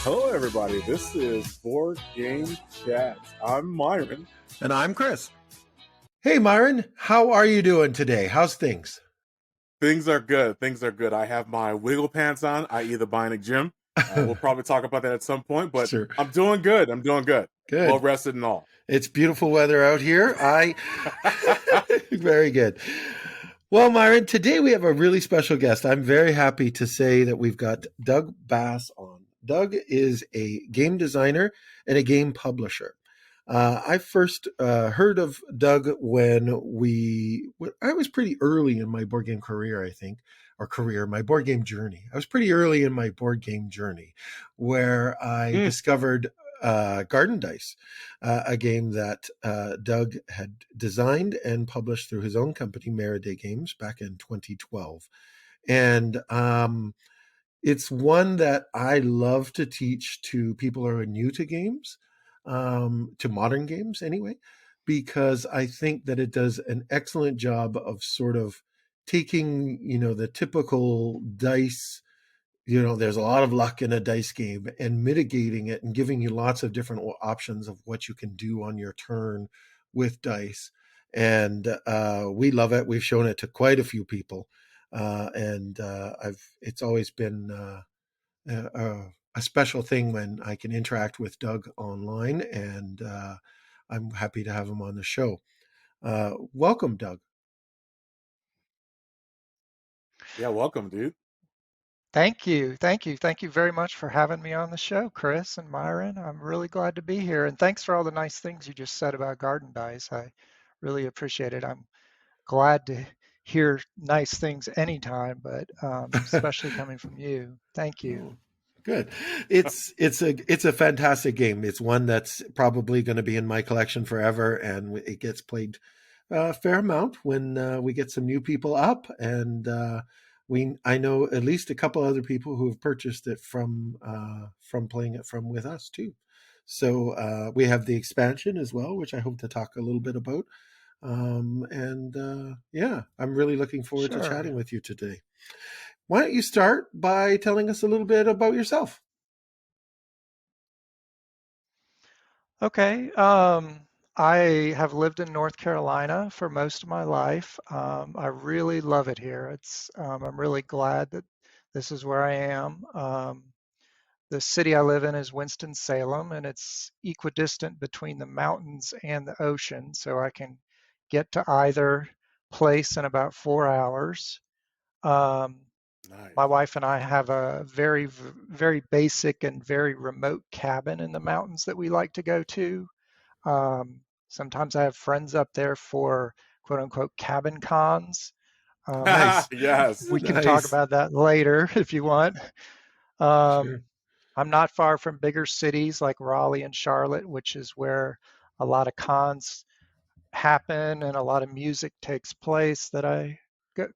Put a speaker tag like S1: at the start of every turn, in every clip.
S1: Hello, everybody. This is Board Game Chats. I'm Myron.
S2: And I'm Chris. Hey, Myron, how are you doing today? How's things?
S1: Things are good. Things are good. I have my wiggle pants on, i.e. the Bionic Gym. We'll probably talk about that at some point, but
S2: Sure.
S1: I'm doing good. I'm doing good.
S2: Good.
S1: Well rested and all.
S2: It's beautiful weather out here. Very good. Well, Myron, today we have a really special guest. I'm very happy to say that we've got Doug Bass on. Doug is a game designer and a game publisher. I first heard of Doug when I was pretty early in my board game career, I think, my board game journey. I was pretty early in my board game journey where I discovered Garden Dice, a game that Doug had designed and published through his own company, Merida Games, back in 2012. And it's one that I love to teach to people who are new to games, to modern games anyway, because I think that it does an excellent job of sort of taking, the typical dice, there's a lot of luck in a dice game, and mitigating it and giving you lots of different options of what you can do on your turn with dice. And we love it. We've shown it to quite a few people. It's always been a special thing when I can interact with Doug online, and I'm happy to have him on the show. Welcome, Doug.
S1: Yeah, welcome, dude.
S3: Thank you. Thank you. Thank you very much for having me on the show, Chris and Myron. I'm really glad to be here. And thanks for all the nice things you just said about Garden Dice. I really appreciate it. I'm glad to hear nice things anytime, but especially coming from you. Thank you.
S2: Oh, good. It's a fantastic game. It's one that's probably going to be in my collection forever, and it gets played a fair amount when we get some new people up, and I know at least a couple other people who have purchased it from playing it from with us too. So we have the expansion as well, which I hope to talk a little bit about. Yeah, I'm really looking forward to chatting with you today. Why don't you start by telling us a little bit about yourself?
S3: Okay. I have lived in North Carolina for most of my life. I really love it here. I'm really glad that this is where I am. The city I live in is Winston-Salem, and it's equidistant between the mountains and the ocean, so I can get to either place in about 4 hours. Um,
S1: Nice.
S3: my wife and I have a very basic and very remote cabin in the mountains that we like to go to. Sometimes I have friends up there for quote unquote cabin cons.
S2: Nice.
S1: Yes.
S3: We can talk about that later if you want.
S2: Sure.
S3: I'm not far from bigger cities like Raleigh and Charlotte, which is where a lot of cons happen and a lot of music takes place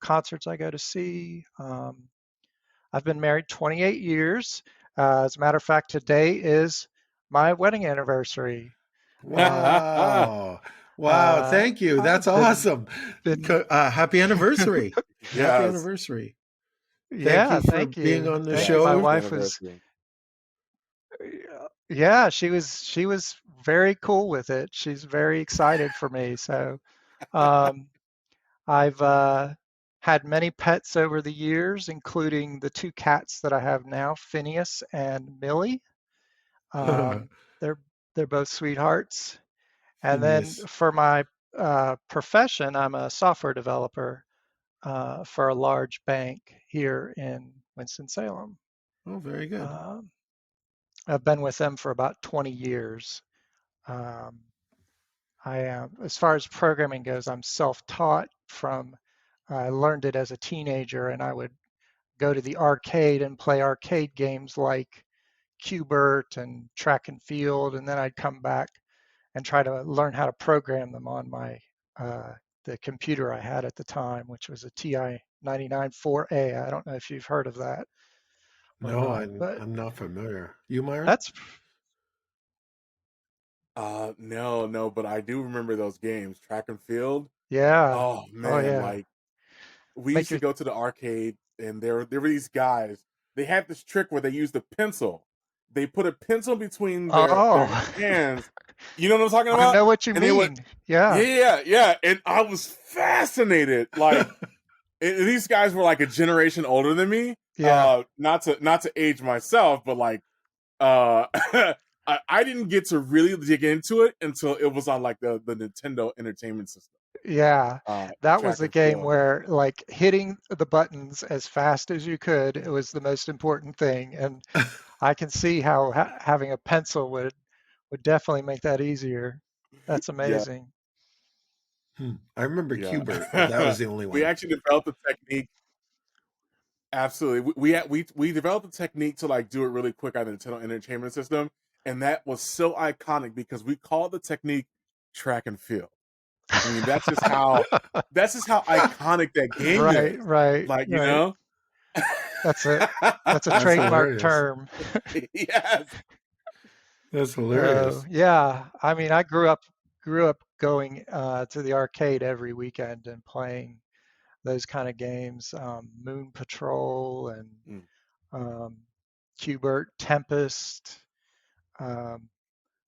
S3: concerts I go to see. I've been married 28 years. As a matter of fact, today is my wedding anniversary.
S2: Wow. Wow. Thank you. That's awesome. Happy anniversary.
S1: Yes.
S2: Happy anniversary.
S3: Yeah,
S2: Thank you for
S3: thank you.
S2: being on the
S3: Thank you.
S2: show.
S3: My wife was, yeah, she was very cool with it. She's very excited for me. So I've had many pets over the years, including the two cats that I have now, Phineas and Millie. They're they're both sweethearts. And then
S2: Yes.
S3: for my profession, I'm a software developer for a large bank here in Winston-Salem.
S2: Oh, very good.
S3: I've been with them for about 20 years. Um, as far as programming goes, I'm self-taught I learned it as a teenager, and I would go to the arcade and play arcade games like Qbert and Track and Field, and then I'd come back and try to learn how to program them on the computer I had at the time, which was a TI 99 4A. I don't know if you've heard of that or
S2: No,
S3: not, but
S2: I'm not familiar. You, Myron?
S3: that's
S1: No, but I do remember those games, Track and Field.
S3: yeah.
S1: Oh man,
S3: Oh yeah.
S1: like we
S3: Make
S1: used to
S3: your
S1: go to the arcade, and there were these guys. They had this trick where they used a pencil, they put a pencil between their
S3: Oh,
S1: hands. You know what I'm talking
S3: I
S1: about?
S3: know what you
S1: And they would,
S3: mean. Yeah,
S1: yeah. And I was fascinated. Like, and these guys were like a generation older than me.
S3: yeah,
S1: Not to age myself, but like, I didn't get to really dig into it until it was on like the Nintendo Entertainment System.
S3: yeah. That was
S1: Track
S3: the
S1: and
S3: game
S1: field.
S3: where like hitting the buttons as fast as you could, it was the most important thing. And I can see how having a pencil would definitely make that easier. That's
S1: Yeah,
S3: amazing.
S2: I remember Qbert, but that
S1: yeah.
S2: was the only
S1: We
S2: one.
S1: actually developed a technique. Absolutely, we developed a technique to like do it really quick on the Nintendo Entertainment System, and that was so iconic because we called the technique track and field. I mean, that's just how iconic that game
S3: Right,
S1: is.
S3: right,
S1: Like, you
S3: right.
S1: know.
S3: That's a that's a
S2: That's
S3: trademark
S2: hilarious.
S3: term.
S1: Yes.
S2: That's hilarious.
S3: Yeah. I mean, I grew up going to the arcade every weekend and playing those kind of games, Moon Patrol and
S1: Mm,
S3: um, Qbert, Tempest. Um,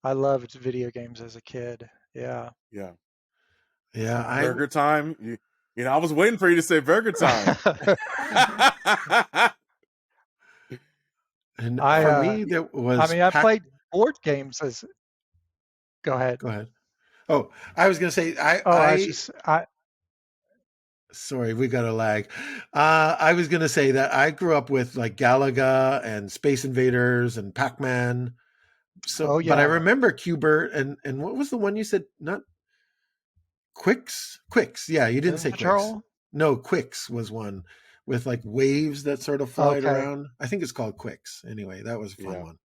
S3: I loved video games as a kid. Yeah.
S1: yeah.
S2: Yeah,
S1: Burger Time. You know, I was waiting for you to say Burger Time.
S2: and
S3: I
S2: for me, that
S3: I
S2: was
S3: mean, I
S2: Pac.
S3: played board games as. Go ahead.
S2: Go ahead. Oh, I was going to say,
S3: Oh, I was just I.
S2: sorry, we got a lag. I was going to say that I grew up with like Galaga and Space Invaders and Pac-Man. So,
S3: Oh
S2: but I
S3: yeah,
S2: remember Qbert and what was the one you said? Not Quicks? Quicks. Yeah, you didn't
S3: Moon
S2: say Quicks.
S3: Patrol.
S2: No, Quicks was one with like waves that sort of flied
S3: Okay.
S2: around. I think it's called Quicks. Anyway, that was a fun
S1: Yeah.
S2: one.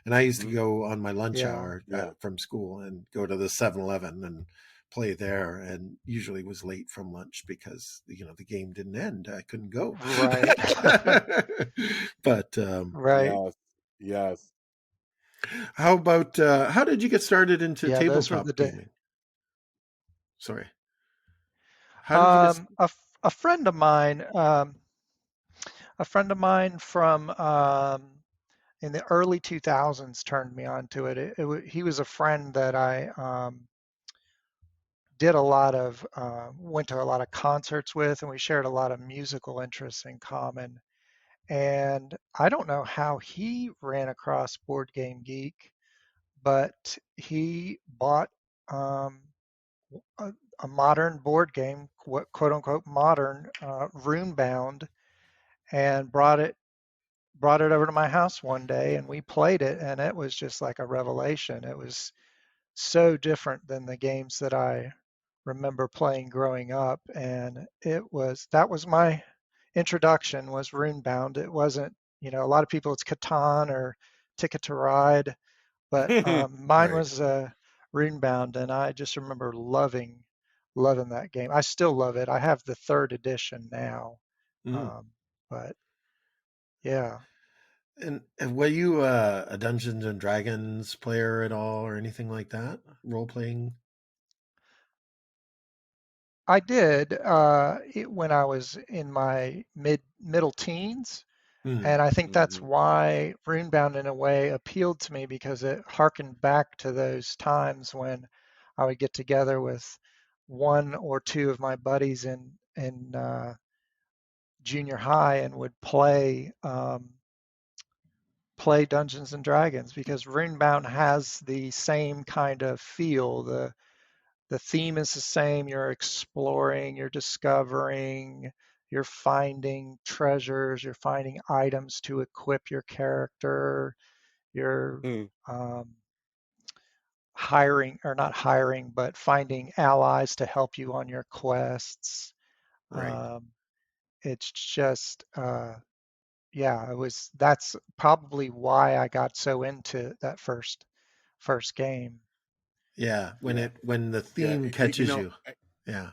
S2: And I used to
S1: Mhm.
S2: go on my lunch
S3: Yeah.
S2: hour
S1: Yeah.
S2: from school and go to the 7-Eleven and play there, and usually was late from lunch because the game didn't end. I couldn't go.
S3: Right.
S2: But
S3: Right.
S1: Yes. Yes.
S2: how about how did you get started into
S3: Yeah, those were the
S2: tabletop
S3: days.
S2: gaming? Sorry, how did you get?
S3: A friend of mine, from in the early 2000s turned me on to it. He was a friend that I did a lot of, went to a lot of concerts with, and we shared a lot of musical interests in common. And I don't know how he ran across Board Game Geek, but he bought um, a, a modern board game, quote unquote modern, Runebound, and brought it over to my house one day, and we played it, and it was just like a revelation. It was so different than the games that I remember playing growing up, and that was my introduction, was Runebound. It wasn't, a lot of people, it's Catan or Ticket to Ride, but mine
S2: Right.
S3: was Runebound, and I just remember loving that game. I still love it. I have the third edition now,
S2: Mm.
S3: um, but yeah.
S2: And were you a Dungeons and Dragons player at all, or anything like that? Role playing?
S3: I did when I was in my middle teens,
S2: Mm.
S3: and I think that's
S1: Mhm.
S3: why Runebound in a way appealed to me, because it harkened back to those times when I would get together with one or two of my buddies in junior high and would play Dungeons and Dragons, because Runebound has the same kind of feel. The theme is the same. You're exploring, you're discovering, you're finding treasures, you're finding items to equip your character, you're
S1: Mm.
S3: um, hiring, or not hiring, but finding allies to help you on your quests.
S2: Right.
S3: Um, it's just, yeah, that's probably why I got so into that first game.
S2: Yeah.
S1: Yeah.
S2: When the
S1: Yeah.
S2: theme catches
S1: know,
S2: you. Yeah.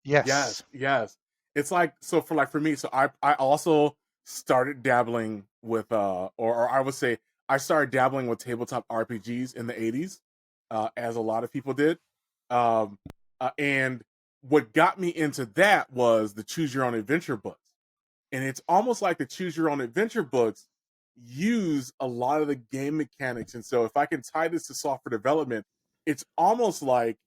S3: Yes.
S1: yes, yes. It's like, so for me, so I also started dabbling with or I would say I started dabbling with tabletop RPGs in the 80s, as a lot of people did. Um and what got me into that was the choose your own adventure books. And it's almost like the choose your own adventure books, use a lot of the game mechanics. And so if I can tie this to software development, it's almost like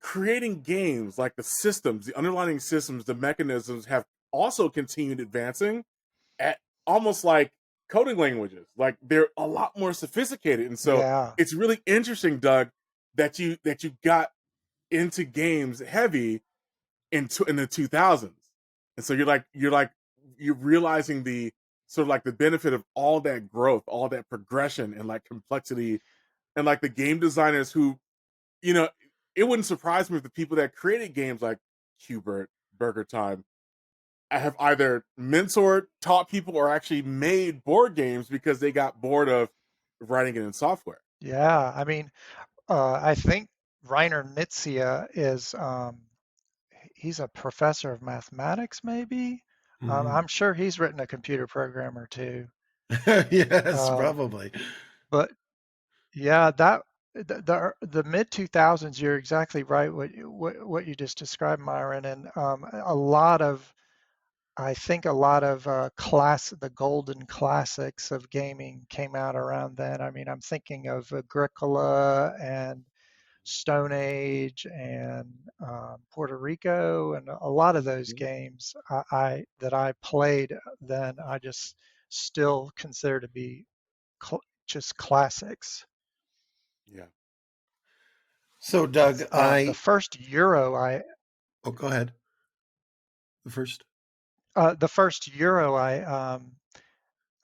S1: creating games, like the systems, the underlying systems, the mechanisms have also continued advancing at almost like coding languages. Like they're a lot more sophisticated. And so
S3: Yeah.
S1: it's really interesting, Doug, that you got into games heavy in the 2000s. And so you're realizing the sort of like the benefit of all that growth, all that progression and like complexity, and like the game designers who, you know, it wouldn't surprise me if the people that created games like Qbert, Burger Time, have either mentored, taught people, or actually made board games because they got bored of writing it in software.
S3: Yeah. I mean, I think Reiner Nitzia is he's a professor of mathematics, maybe.
S2: Mhm.
S3: I'm sure he's written a computer program or two.
S2: Yes,
S3: Uh,
S2: probably.
S3: but yeah, that the mid 2000s, you're exactly right. What you just described, Myron, and a lot of I think a lot of the golden classics of gaming came out around then. I mean, I'm thinking of Agricola and Stone Age and Puerto Rico, and a lot of those
S1: Mhm.
S3: games that I played then, I just still consider to be just classics.
S1: Yeah.
S2: So, Doug,
S3: The first Euro
S2: oh, go ahead. The first.
S3: I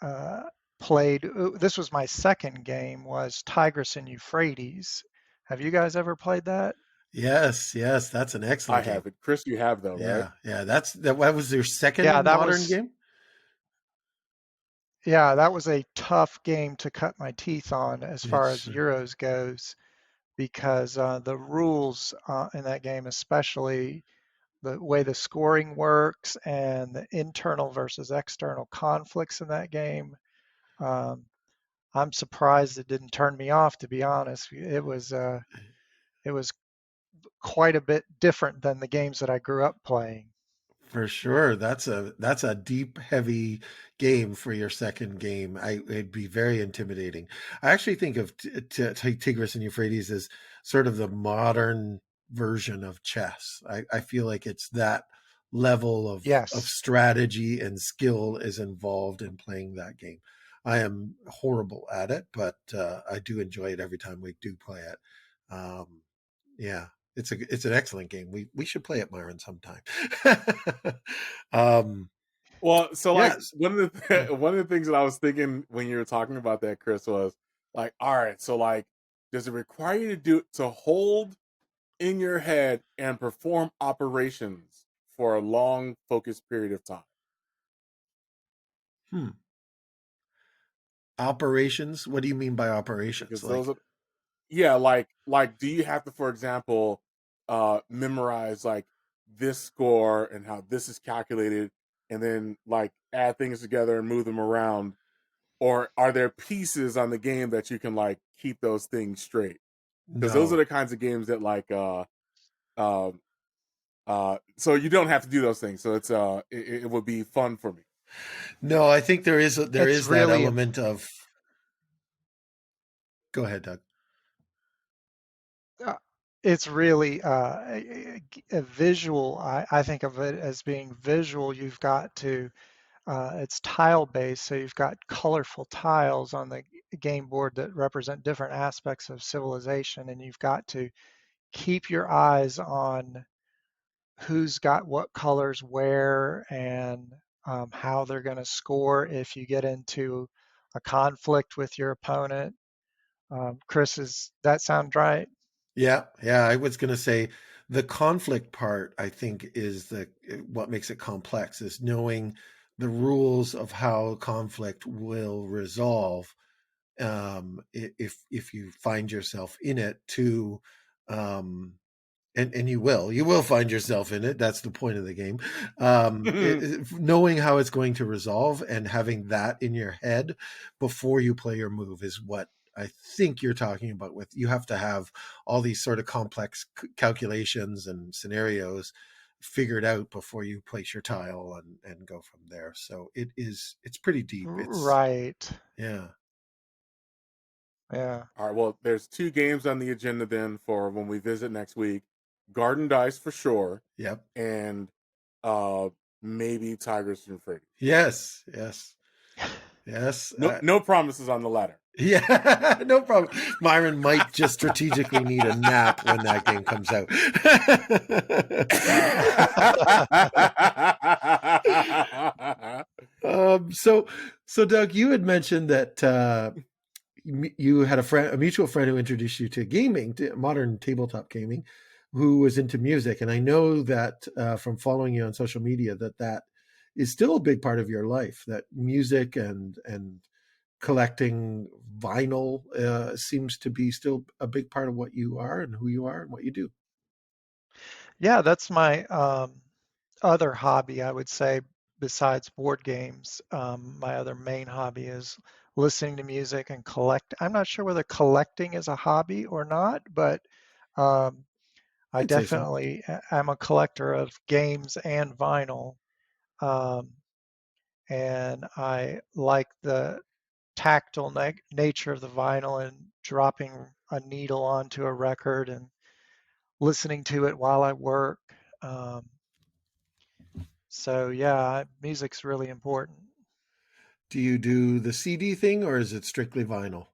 S3: uh, played. This was my second game. Was Tigris and Euphrates. Have you guys ever played that?
S2: Yes, yes, that's an
S1: I
S2: excellent game.
S1: have it. Chris, you have though, right?
S2: Yeah, yeah, that was your
S3: Yeah,
S2: second modern game?
S3: that was a tough game to cut my teeth on as far as
S2: It's
S3: Euros goes because the rules in that game, especially the way the scoring works and the internal versus external conflicts in that game, um, I'm surprised it didn't turn me off. To be honest, it was quite a bit different than the games that I grew up playing.
S2: for sure. That's a deep, heavy game for your second game. It'd be very intimidating. I actually think of Tigris and Euphrates as sort of the modern version of chess. I feel like it's that level of
S3: Yes,
S2: strategy and skill is involved in playing that game. I am horrible at it, but I do enjoy it every time we do play it. Um, yeah, it's an excellent game. We should play it, Myron, sometime. um,
S1: Well, so like
S2: yes.
S1: one of the things that I was thinking when you were talking about that, Chris, was like, all right, so like, does it require you to hold in your head and perform operations for a long, focused period of time?
S2: Hmm. Operations. What do you mean by operations?
S1: Because
S2: Like,
S1: those are, yeah, like do you have to, for example, memorize like this score and how this is calculated, and then like add things together and move them around, or are there pieces on the game that you can like keep those things straight? Because those are
S2: no,
S1: the kinds of games that like um so you don't have to do those things, so it would be fun for me.
S2: no. I think there
S3: it's
S2: is that
S3: really
S2: element of. Go ahead, Doug.
S3: uh, it's really a visual. I think of it as being visual. You've got to it's tile based, so you've got colorful tiles on the game board that represent different aspects of civilization, and you've got to keep your eyes on who's got what colors where and how they're going to score if you get into a conflict with your opponent. Chris, is that sound right?
S2: Yeah, yeah. I was going to say the conflict part. I think is the what makes it complex is knowing the rules of how conflict will resolve if you find yourself in it to um, and you will find yourself in it. That's the point of the game. Knowing how it's going to resolve and having that in your head before you play your move is what I think you're talking about. With you have to have all these sort of complex calculations and scenarios figured out before you place your tile and go from there. So it's pretty deep. It's
S3: Right.
S2: yeah.
S3: Yeah.
S1: All right. Well, there's 2 games on the agenda then for when we visit next week. Garden Dice for sure,
S2: Yep.
S1: and uh maybe Tigers and Freddy.
S2: Yes. Yes. Yes.
S1: No promises on the latter.
S2: Yeah, no problem. Myron might just strategically need a nap when that game comes out. So Doug, you had mentioned that you had a mutual friend who introduced you to gaming, to modern tabletop gaming, who was into music, and I know that from following you on social media that is still a big part of your life. That music and collecting vinyl seems to be still a big part of what you are and who you are and what you do.
S3: Yeah, that's my other hobby, I would say, besides board games. My other main hobby is listening to music and collect. I'm not sure whether collecting is a hobby or not, but um, I
S2: I'd say so.
S3: definitely am a collector of games and vinyl. Um, and I like the tactile nature of the vinyl and dropping a needle onto a record and listening to it while I work. Um, so yeah, music's really important.
S2: Do you do the CD thing or is it strictly vinyl?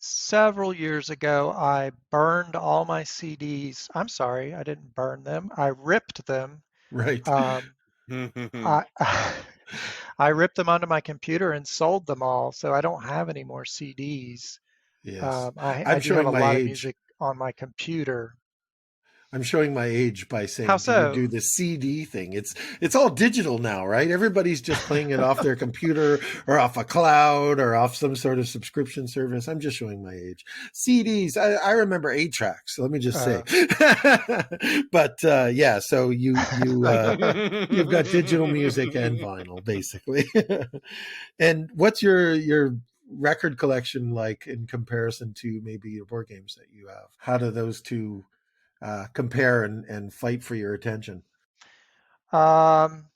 S3: Several years ago, I burned all my CDs. I'm sorry, I didn't burn them. I ripped them.
S2: Right.
S3: Um, I I ripped them onto my computer and sold them all, so I don't have any more CDs.
S2: Yes.
S3: I
S2: I'm
S3: do have
S2: showing
S3: a
S2: my
S3: lot of
S2: age.
S3: music on my computer.
S2: I'm showing my age by
S3: How
S2: saying, do you
S3: so?
S2: do the CD thing? It's all digital now, right? Everybody's just playing it off their computer or off a cloud or off some sort of subscription service. I'm just showing my age. CDs, I remember 8 tracks. Let me just say,
S3: Uh,
S2: but yeah. So you've got digital music and vinyl, basically. And what's your record collection like in comparison to maybe your board games that you have? How do those two compare and fight for your attention?
S3: um,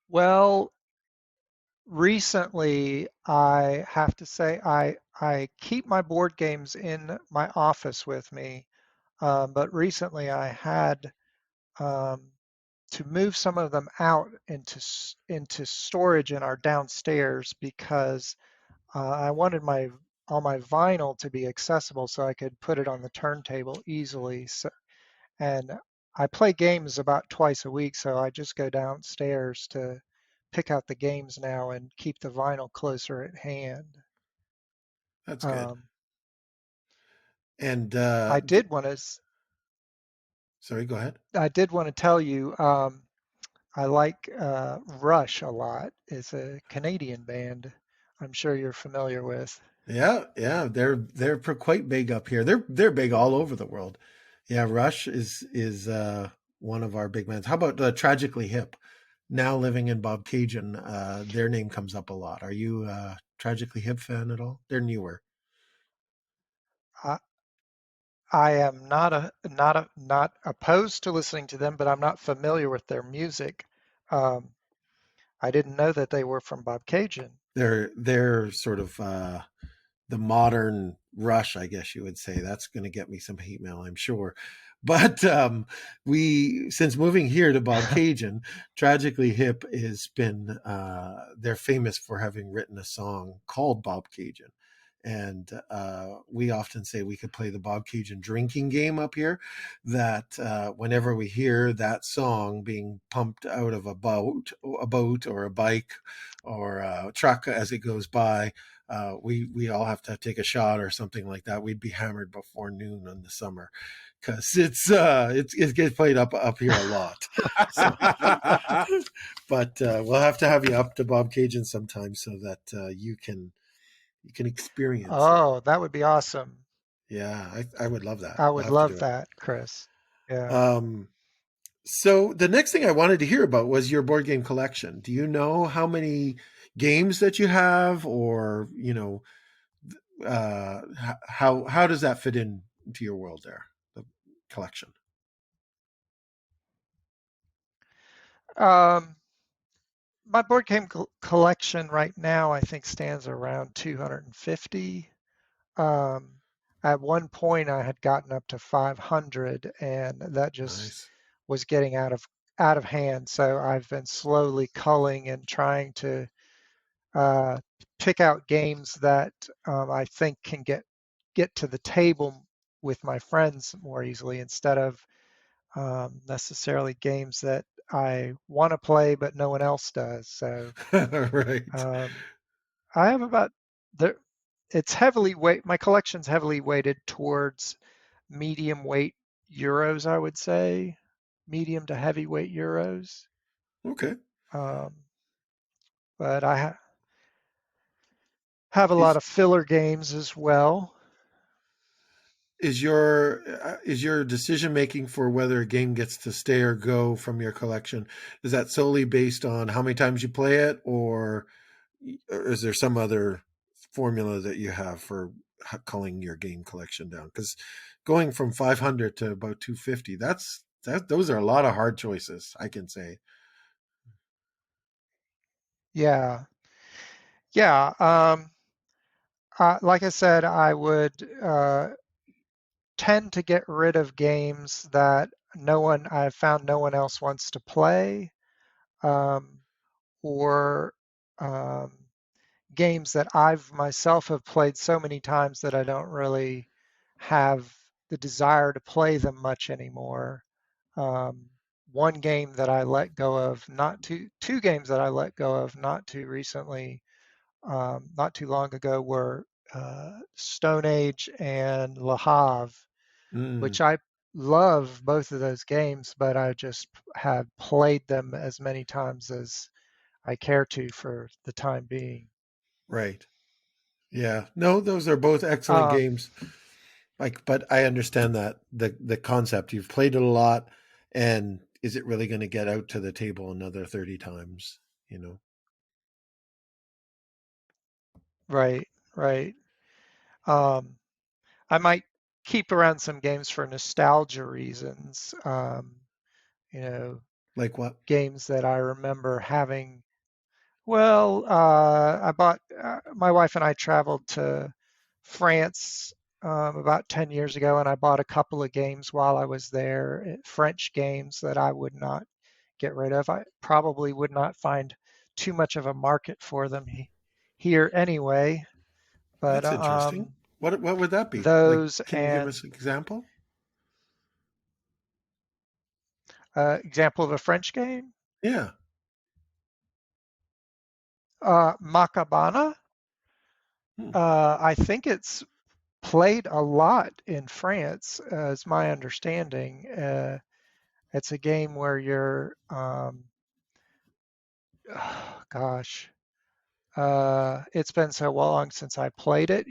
S3: well, recently I have to say I keep my board games in my office with me, but recently I had um, to move some of them out into storage in our downstairs because I wanted my all my vinyl to be accessible so I could put it on the turntable easily. So, and I play games about twice a week, so I just go downstairs to pick out the games now and keep the vinyl closer at hand.
S2: That's good.
S3: Um,
S2: And
S3: I did want to
S2: sorry, go ahead.
S3: I did want to tell you I like Rush a lot. It's a Canadian band. I'm sure you're familiar with.
S2: Yeah, yeah, they're quite big up here. They're big all over the world. Yeah, Rush is one of our big bands. How about Tragically Hip? Now living in Bob Cajun, their name comes up a lot. Are you a Tragically Hip fan at all? They're newer.
S3: I, I am not opposed to listening to them, but I'm not familiar with their music. Um, I didn't know that they were from Bob Cajun.
S2: They're sort of the modern Rush, I guess you would say. That's going to get me some hate mail, I'm sure. But we, since moving here to Bob Cajun, Tragically Hip has been, they're famous for having written a song called Bob Cajun. And we often say we could play the Bob Cajun drinking game up here. That whenever we hear that song being pumped out of a boat or a bike or a truck as it goes by, we all have to take a shot or something like that. We'd be hammered before noon in the summer because it gets played up here a lot. So, but we'll have to have you up to Bob Cajun sometime so that you can experience it.
S3: Oh, that would be awesome.
S2: Yeah, I would love that.
S3: I
S2: We'll
S3: would
S2: have to
S3: love
S2: do it.
S3: that, Chris. Yeah.
S2: Um, so the next thing I wanted to hear about was your board game collection. Do you know how many games that you have, or how does that fit into your world there? collection?
S3: Um, my board game collection right now, I think, stands around 250. Um, at one point, I had gotten up to 500, and that just
S2: Nice.
S3: was getting out of hand. So I've been slowly culling and trying to uh, pick out games that I think can get to the table with my friends more easily instead of necessarily games that I want to play but no one else does. So
S2: Right.
S3: um, I have about the it's heavily weight. My collection's heavily weighted towards medium weight euros, I would say, medium to heavyweight euros.
S2: Okay.
S3: Um, but I have a lot
S2: Is
S3: of filler games as well.
S2: is your decision making for whether a game gets to stay or go from your collection, is that solely based on how many times you play it, or is there some other formula that you have for culling your game collection down? Because going from 500 to about 250, those are a lot of hard choices, I can say.
S3: Yeah, yeah. Like I said, I would tend to get rid of games that I've found no one else wants to play, um, or um, games that I've myself have played so many times that I don't really have the desire to play them much anymore. Um, one game that I let go of, not two games that I let go of not too recently, not too long ago, were Stone Age and Le Havre,
S2: Mm,
S3: which I love both of those games, but I just have played them as many times as I care to for the time being.
S2: right. Yeah. No, those are both excellent
S3: Um,
S2: games. Like, but I understand that the concept. You've played it a lot, and is it really going to get out to the table another 30 times? You know,
S3: right, right. Um, I might keep around some games for nostalgia reasons. You know,
S2: like what?
S3: games that I remember having. Well, I bought, my wife and I traveled to France about 10 years ago, and I bought a couple of games while I was there, French games that I would not get rid of. I probably would not find too much of a market for them here anyway, but
S2: That's interesting. What would that be? Like,
S3: those
S2: can you give
S3: and
S2: us an example?
S3: example of a French game,
S2: Yeah.
S3: Macabana.
S2: Hmm.
S3: I think it's played a lot in France, is my understanding. It's a game where you're, oh, gosh, it's been so long since I played it.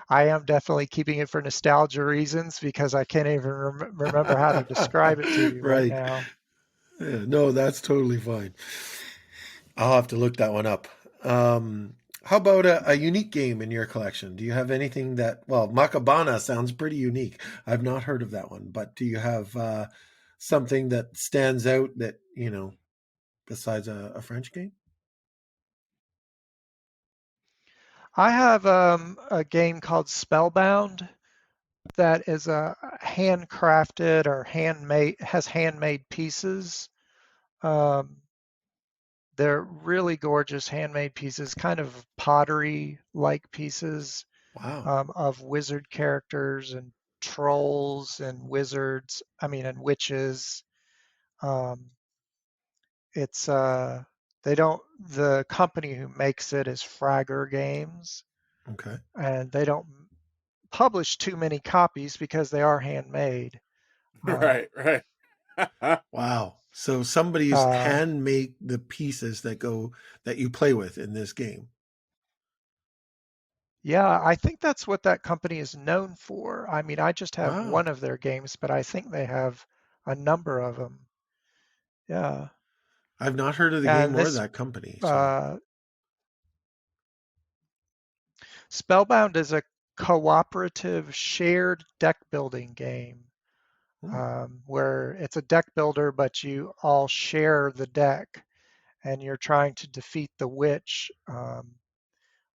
S3: I am definitely keeping it for nostalgia reasons because I can't even remember how to describe it to you right
S2: Right.
S3: now.
S2: Yeah, no, that's totally fine. I'll have to look that one up. How about a unique game in your collection? Do you have anything that, well, Makabana sounds pretty unique. I've not heard of that one, but do you have something that stands out that, besides a French game?
S3: I have a game called Spellbound that is a handcrafted or handmade, has handmade pieces. Um, they're really gorgeous handmade pieces, kind of pottery-like pieces
S2: Wow.
S3: of wizard characters and trolls and wizards. I mean, and witches. Um, it's they don't. The company who makes it is Fragger Games,
S2: Okay.
S3: and they don't publish too many copies because they are handmade. Um,
S1: Right, right.
S2: Wow. So somebody's
S3: uh,
S2: hand make the pieces that you play with in this game.
S3: yeah, I think that's what that company is known for. I mean, I just have
S2: Wow.
S3: one of their games, but I think they have a number of them. Yeah.
S2: I've not heard of the
S3: And
S2: game or
S3: this
S2: that company. So,
S3: uh, Spellbound is a cooperative shared deck building game.
S2: Oh.
S3: where it's a deck builder, but you all share the deck, and you're trying to defeat the witch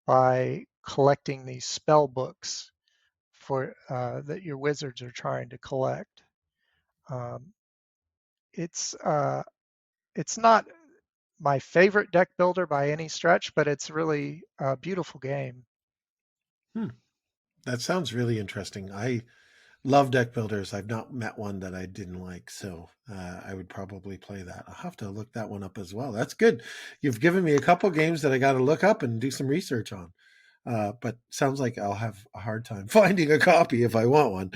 S3: by collecting these spell books for that your wizards are trying to collect. Um, it's it's not my favorite deck builder by any stretch, but it's really a beautiful game.
S2: Hmm. That sounds really interesting. I love deck builders. I've not met one that I didn't like, so I would probably play that. I'll have to look that one up as well. That's good. You've given me a couple games that I got to look up and do some research on. But sounds like I'll have a hard time finding a copy if I want one.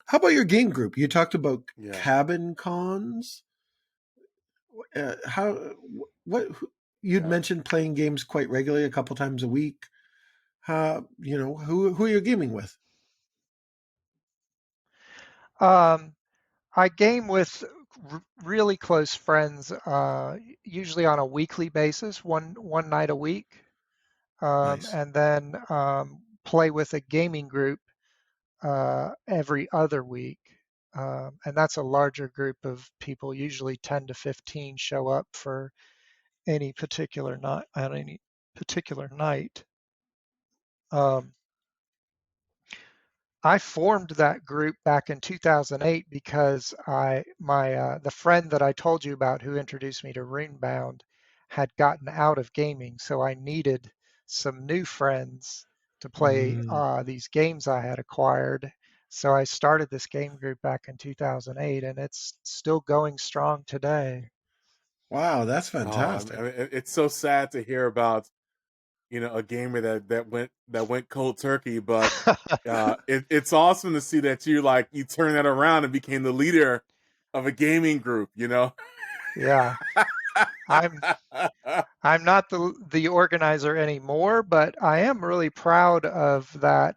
S2: How about your game group? You talked about
S1: Yeah.
S2: cabin cons. How what you'd
S1: Yeah.
S2: mentioned playing games quite regularly, a couple times a week. Who are you gaming with?
S3: Um, I game with really close friends, usually on a weekly basis, one night a week,
S2: Nice.
S3: and then play with a gaming group every other week. And that's a larger group of people, usually 10 to 15 show up for any particular night on any particular night. Um, I formed that group back in 2008 because the friend that I told you about who introduced me to Runebound had gotten out of gaming, so I needed some new friends to play
S2: Mm,
S3: these games I had acquired. So I started this game group back in 2008, and it's still going strong today.
S2: wow, that's
S1: I
S2: fantastic.
S1: mean, it's so sad to hear about a gamer that went cold turkey, but it's awesome to see that you turned that around and became the leader of a gaming group.
S3: Yeah, I'm I'm not the organizer anymore, but I am really proud of that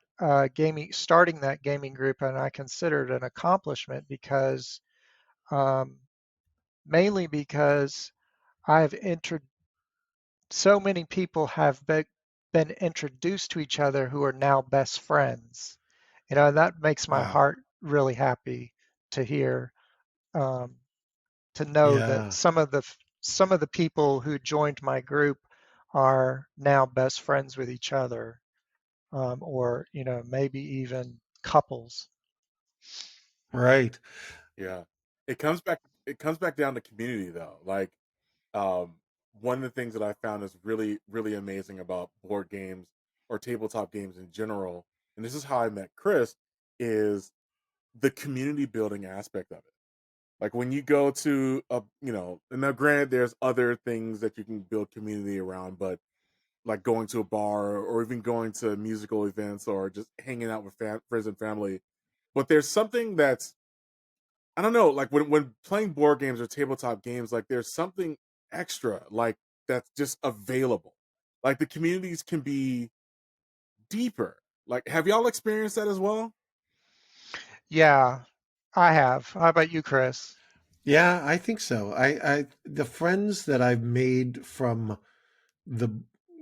S3: starting that gaming group, and I consider it an accomplishment because um, mainly because I've intro so many people have been introduced to each other who are now best friends. And that makes my
S2: Wow.
S3: heart really happy to hear, um, to know that
S2: Yeah.
S3: some of the people who joined my group are now best friends with each other, or maybe even couples.
S2: Right.
S1: Yeah. It comes back down to community though. Um one of the things that I found is really, really amazing about board games or tabletop games in general, and this is how I met Chris, is the community building aspect of it. Like when you go to and now granted there's other things that you can build community around, but like going to a bar or even going to musical events or just hanging out with friends and family. But there's something that's, I don't know, like when playing board games or tabletop games, like there's something extra, like that's just available. Like the communities can be deeper. Like, have y'all experienced that as well?
S3: Yeah, I have. How about you, Chris?
S2: Yeah, I think so. The friends that I've made from the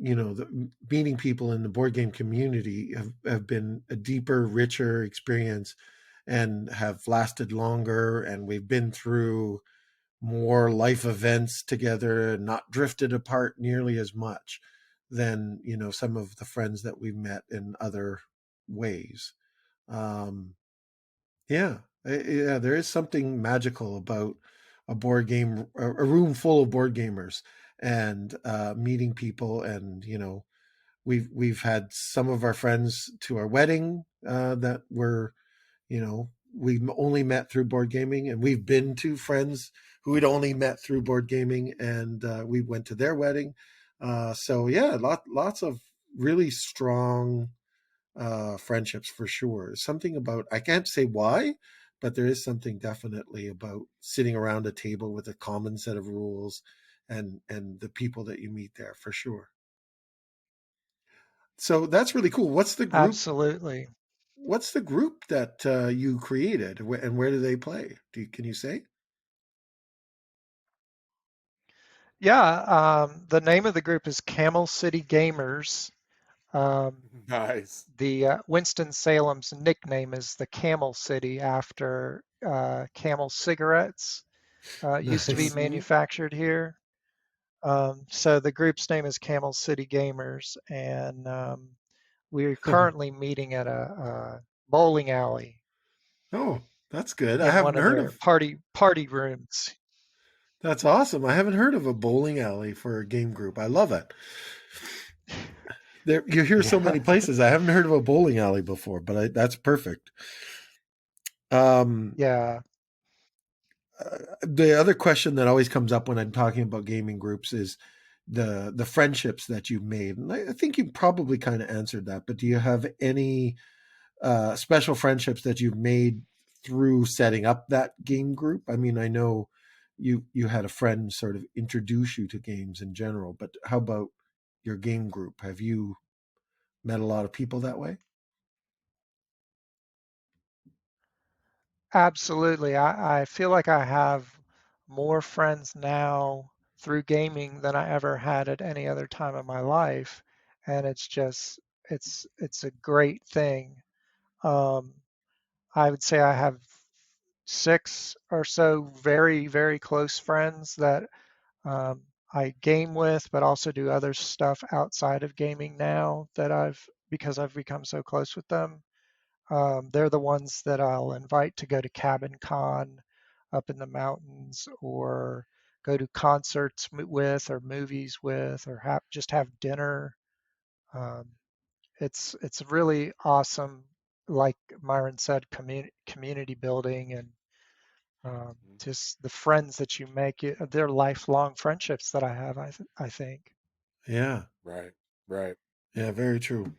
S2: the meeting people in the board game community have been a deeper, richer experience and have lasted longer, and we've been through more life events together and not drifted apart nearly as much than some of the friends that we've met in other ways. um yeah, yeah, there is something magical about a board game, a room full of board gamers, and meeting people. And we've had some of our friends to our wedding that were, we only met through board gaming, and we've been to friends who we'd only met through board gaming, and we went to their wedding. So yeah, lots of really strong friendships for sure. Something about, I can't say why, but there is something definitely about sitting around a table with a common set of rules, and the people that you meet there for sure. So that's really cool.
S3: Absolutely.
S2: What's the group that you created, and where do they play? Can you say?
S3: Yeah, the name of the group is Camel City Gamers.
S1: Nice.
S3: The Winston-Salem's nickname is the Camel City after Camel cigarettes used to be
S2: Nice.
S1: Hmm.
S3: manufactured here. So the group's name is Camel City Gamers, and we're currently meeting at a bowling alley
S2: Oh, that's good. I
S3: in one
S2: haven't
S3: of
S2: heard
S3: their
S2: of.
S3: party rooms.
S2: That's awesome. I haven't heard of a bowling alley for a game group. I love it. There, you hear so
S1: Yeah.
S2: many places. I haven't heard of a bowling alley before, but that's perfect. Um,
S3: Yeah,
S2: the other question that always comes up when I'm talking about gaming groups is the friendships that you've made, and I think you probably kind of answered that. But do you have any special friendships that you've made through setting up that game group? I mean, I know you had a friend sort of introduce you to games in general, but how about your game group? Have you met a lot of people that way?
S3: absolutely. I feel like I have more friends now through gaming than I ever had at any other time in my life, and it's a great thing. Um, I would say I have six or so very close friends that um, I game with, but also do other stuff outside of gaming now that because I've become so close with them. They're the ones that I'll invite to go to Cabin Con up in the mountains or go to concerts with or movies with or just have dinner. Um, it's really awesome, like Myron said, community building and just the friends that you make. They're lifelong friendships that I have. I think.
S2: Yeah,
S1: Right. Right.
S2: yeah, very true.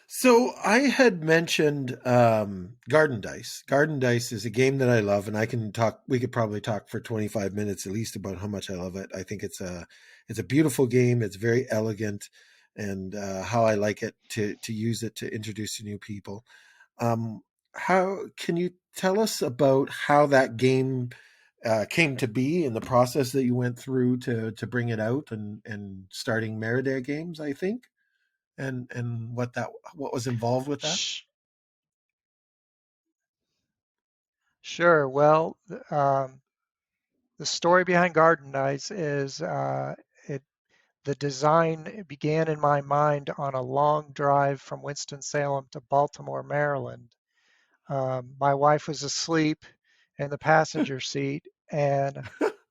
S2: So I had mentioned Garden Dice. Garden Dice is a game that I love, and I can talk. We could probably talk for 25 minutes at least about how much I love it. I think it's a beautiful game. It's very elegant, and how I like it to use it to introduce to new people. Um, how can you tell us about how that game came to be and the process that you went through to bring it out and starting Merida Games? I think and what was involved with that.
S3: Sh- Sure. Well, the story behind Garden Nights is it the design began in my mind on a long drive from Winston-Salem to Baltimore, Maryland. My wife was asleep in the passenger seat, and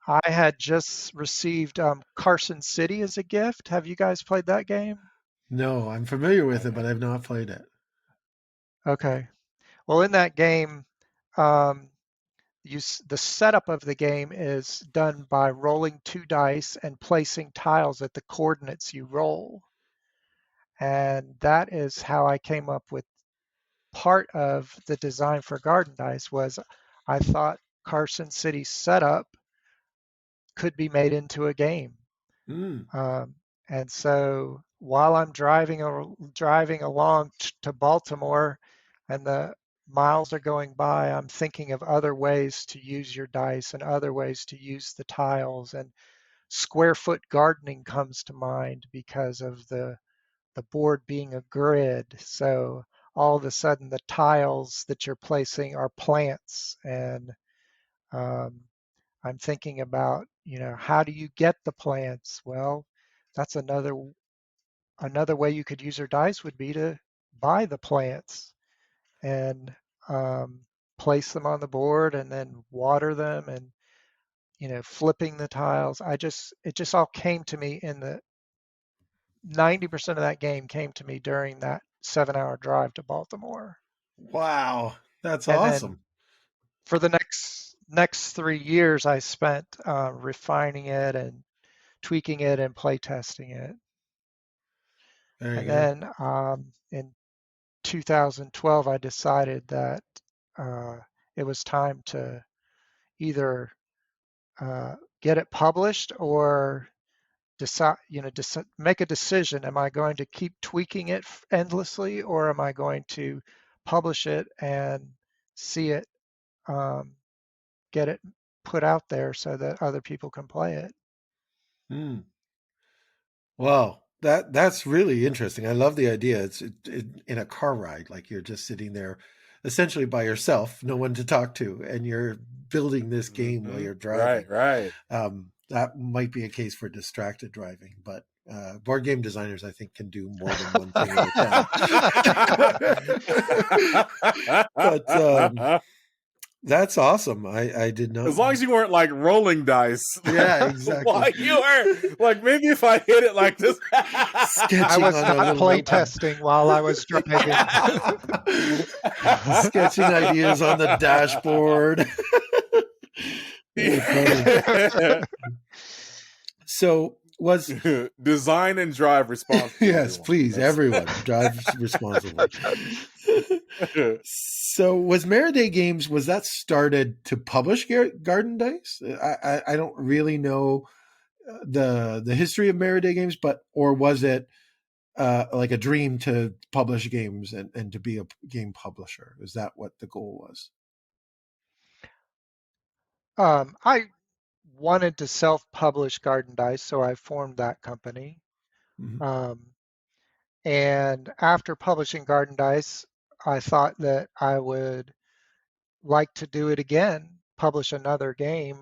S3: I had just received Carson City as a gift. Have you guys played that game?
S2: No, I'm familiar
S1: I
S2: with it, but
S1: haven't.
S2: I've not played it.
S3: Okay. Well, in that game, um, the setup of the game is done by rolling two dice and placing tiles at the coordinates you roll. And that is how I came up with part of the design for Garden Dice was I thought Carson City's setup could be made into a game.
S2: Mm,
S3: Um, and so while I'm driving along to Baltimore and the miles are going by, I'm thinking of other ways to use your dice and other ways to use the tiles. And square foot gardening comes to mind because of the board being a grid. So all of a sudden, the tiles that you're placing are plants. And um, I'm thinking about, how do you get the plants? Well, that's another way you could use your dice would be to buy the plants and um, place them on the board and then water them and flipping the tiles. It just all came to me in the 90% of that game came to me during that 7-hour drive to Baltimore.
S2: wow, that's
S3: And then
S2: awesome.
S3: for the next 3 years, I spent refining it and tweaking it and play testing it.
S2: Very
S3: And
S2: good.
S3: then in 2012, I decided that uh, it was time to either get it published or make a decision. Am I going to keep tweaking it endlessly, or am I going to publish it and see it, um, get it put out there so that other people can play it?
S2: Mm. Wow. That's really interesting. I love the idea. In a car ride, like you're just sitting there, essentially by yourself, no one to talk to, and you're building this game while
S1: Hmm.
S2: you're
S1: Right,
S2: driving.
S1: right.
S2: That might be a case for distracted driving, but board game designers, I think, can do more than one thing at a time. But that's awesome. I did not.
S1: As long as you weren't like rolling dice
S2: Yeah, exactly.
S1: while you were like, maybe if I hit it like this.
S3: I
S2: Sketching
S3: was
S2: on a
S3: not
S2: little
S3: play
S2: notepad.
S3: testing while I was driving.
S2: Sketching ideas on the dashboard. Very funny. So was
S1: Design and drive responsibly,
S2: yes,
S1: everyone.
S2: please, everyone drive responsibly. So was Meriday Games, was that started to publish Garden Dice? I don't really know the history of Meriday Games, but or was it like a dream to publish games and to be a game publisher? Is that what the goal was?
S3: I wanted to self-publish Garden Dice, so I formed that company.
S2: Mm-hmm.
S3: Um, and after publishing Garden Dice, I thought that I would like to do it again, publish another game.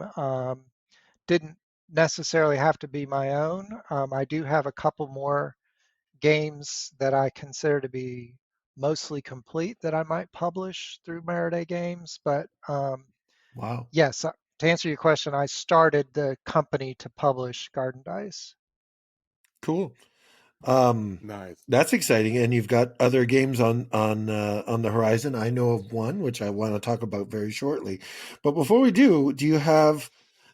S3: Didn't necessarily have to be my own. I do have a couple more games that I consider to be mostly complete that I might publish through Meriday Games. But
S2: Wow.
S3: yes, to answer your question, I started the company to publish Garden Dice.
S2: Cool. Um,
S1: Nice.
S2: that's exciting, and you've got other games on the horizon. I know of one which I want to talk about very shortly. But before we do you have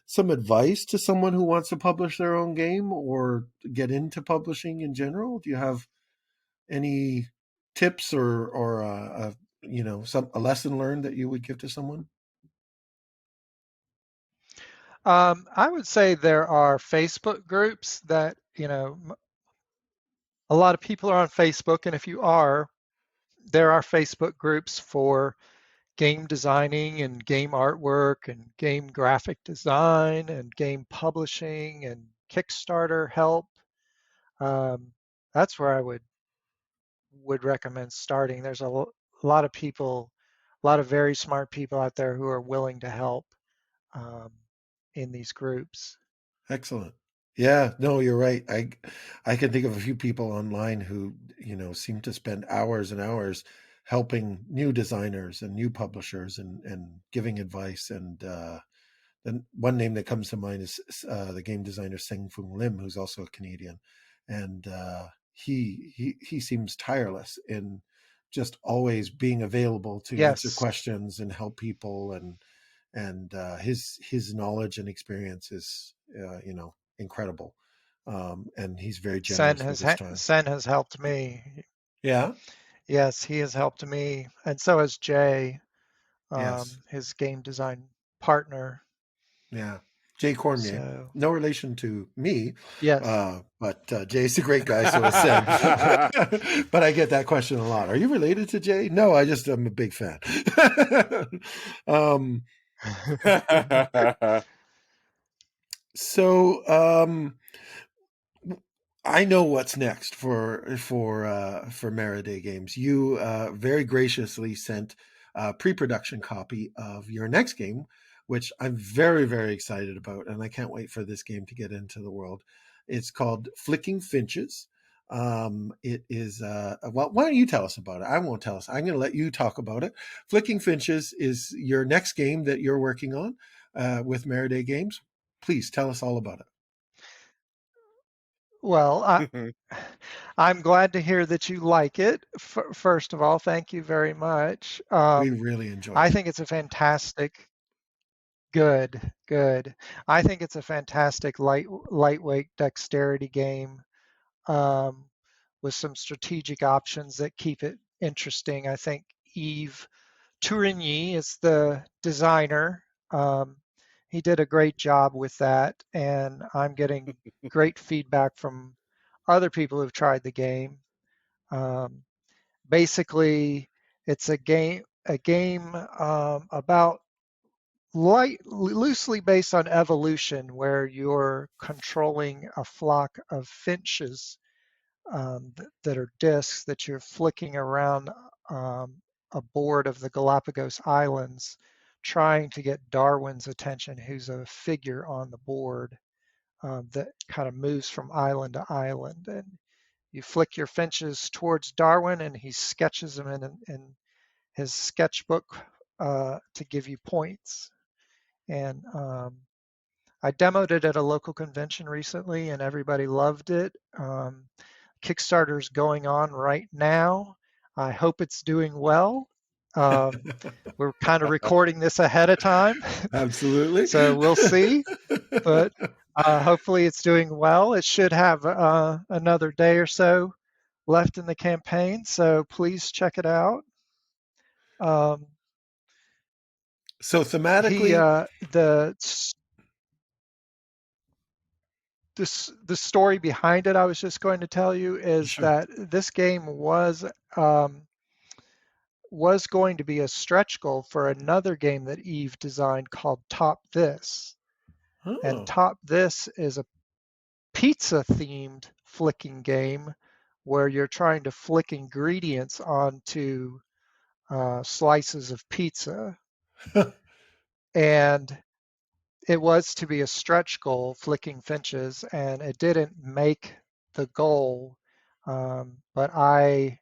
S2: some advice to someone who wants to publish their own game or get into publishing in general? Do you have any tips or some a lesson learned that you would give to someone?
S3: I would say there are Facebook groups that, a lot of people are on Facebook, and if you are, there are Facebook groups for game designing and game artwork and game graphic design and game publishing and Kickstarter help. Um, that's where I would recommend starting. There's a lot of people, a lot of very smart people out there who are willing to help um, in these groups.
S2: Excellent. Yeah, no, you're right. I can think of a few people online who, seem to spend hours and hours helping new designers and new publishers and giving advice. And then one name that comes to mind is the game designer Seng Fung Lim, who's also a Canadian, and he seems tireless in just always being available to answer
S3: Yes,
S2: questions and help people, and his knowledge and experience is incredible, and he's very generous with his time.
S3: Sen has helped me.
S2: Yeah.
S3: Yes, he has helped me, and so has Jay,
S2: Yes.
S3: his game design partner.
S2: Yeah. Jay Cormier,
S3: So
S2: no relation to me,
S3: yes,
S2: but Jay's a great guy, so is Sam. But I get that question a lot. Are you related to Jay? No, I'm a big fan. um, so I know what's next for Meriday Games. You very graciously sent a pre-production copy of your next game, which I'm very, very excited about, and I can't wait for this game to get into the world. It's called Flicking Finches. It is well. Why don't you tell us about it? I won't tell us. I'm going to let you talk about it. Flicking Finches is your next game that you're working on with Meriday Games. Please tell us all about it.
S3: well, I'm glad to hear that you like it. First of all, thank you very much.
S2: We really enjoyed
S3: I
S2: it.
S3: think it's a fantastic, good. I think it's a fantastic lightweight dexterity game um, with some strategic options that keep it interesting. I think Yves Tourigny is the designer. Um, he did a great job with that, and I'm getting great feedback from other people who've tried the game. Um, basically, it's a game about loosely based on evolution, where you're controlling a flock of finches that are discs that you're flicking around a board of the Galapagos Islands, trying to get Darwin's attention, who's a figure on the board that kind of moves from island to island. And you flick your Finches towards Darwin, and he sketches them in his sketchbook to give you points. And I demoed it at a local convention recently, and everybody loved it. Kickstarter's going on right now. I hope it's doing well. We're kind of recording this ahead of time.
S2: Absolutely.
S3: So we'll see. But hopefully it's doing well. It should have another day or so left in the campaign. So please check it out.
S2: So thematically,
S3: the story behind it, I was just going to tell you, is
S2: sure.
S3: that this game was going to be a stretch goal for another game that Eve designed called Top This.
S2: Oh.
S3: And Top This is a pizza-themed flicking game where you're trying to flick ingredients onto slices of pizza. And it was to be a stretch goal, flicking Finches, and it didn't make the goal. But I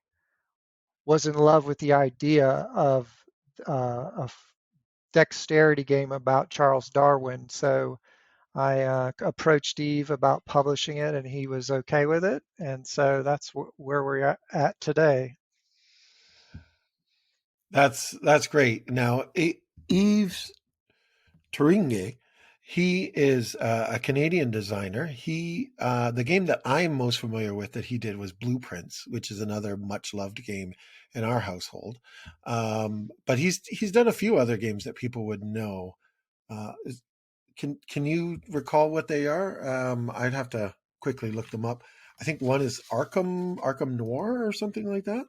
S3: was in love with the idea of a dexterity game about Charles Darwin. So I approached Eve about publishing it, and he was okay with it. And so that's where we're at today.
S2: That's great. Now, Yves Turinge, he is a Canadian designer. The game that I'm most familiar with that he did was Blueprints, which is another much loved game in our household. But he's done a few other games that people would know. Can you recall what they are? I'd have to quickly look them up. I think one is Arkham Noir or something like that.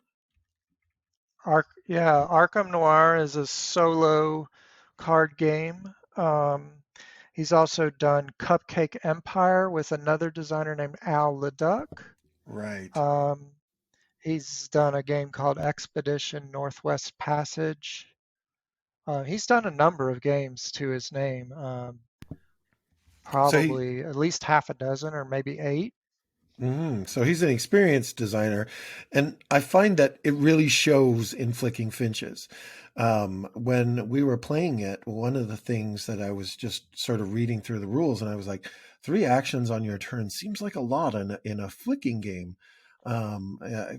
S3: Arkham Noir is a solo card game. He's also done Cupcake Empire with another designer named Al Leduc.
S2: Right.
S3: He's done a game called Expedition Northwest Passage. He's done a number of games to his name, probably at least half a dozen or maybe 8.
S2: So he's an experienced designer, and I find that it really shows in Flicking Finches. When we were playing it, one of the things that I was just sort of reading through the rules, and I was like, 3 actions on your turn seems like a lot in a flicking game,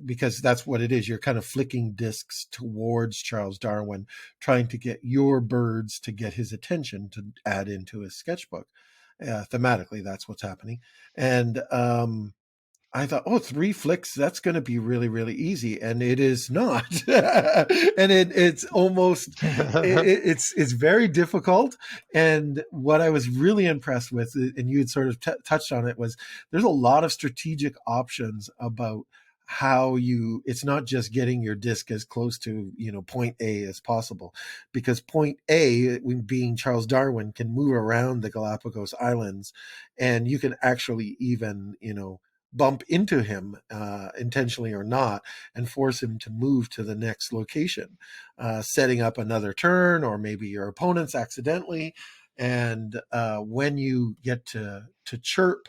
S2: because that's what it is. You're kind of flicking discs towards Charles Darwin, trying to get your birds to get his attention to add into his sketchbook. Thematically, that's what's happening. And I thought, 3 flicks, that's going to be really, really easy. And it is not. And it's almost, it's very difficult. And what I was really impressed with, and you had sort of touched on it, was there's a lot of strategic options about how it's not just getting your disc as close to, point A as possible, because point A, being Charles Darwin, can move around the Galapagos Islands, and you can actually even, bump into him intentionally or not, and force him to move to the next location, setting up another turn, or maybe your opponent's accidentally. And when you get to chirp,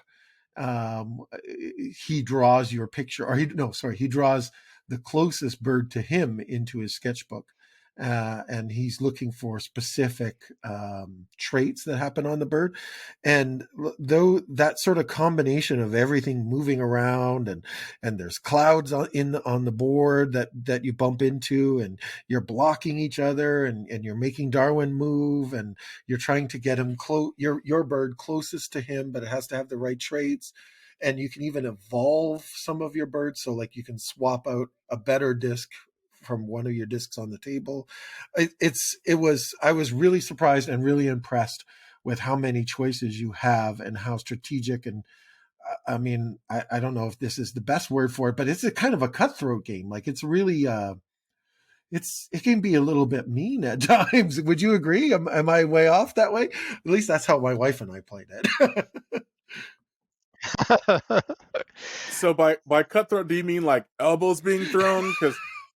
S2: he draws your picture, or he draws the closest bird to him into his sketchbook. And he's looking for specific traits that happen on the bird. And though that sort of combination of everything moving around, and there's clouds on the board that you bump into, and you're blocking each other, and you're making Darwin move, and you're trying to get him your bird closest to him, but it has to have the right traits. And you can even evolve some of your birds, so like you can swap out a better disc from one of your discs on the table. I was really surprised and really impressed with how many choices you have and how strategic. And I mean, I don't know if this is the best word for it, but it's a kind of a cutthroat game. Like, it's really, it can be a little bit mean at times. Would you agree? Am I way off that way? At least that's how my wife and I played it.
S1: So by cutthroat, do you mean like elbows being thrown? Because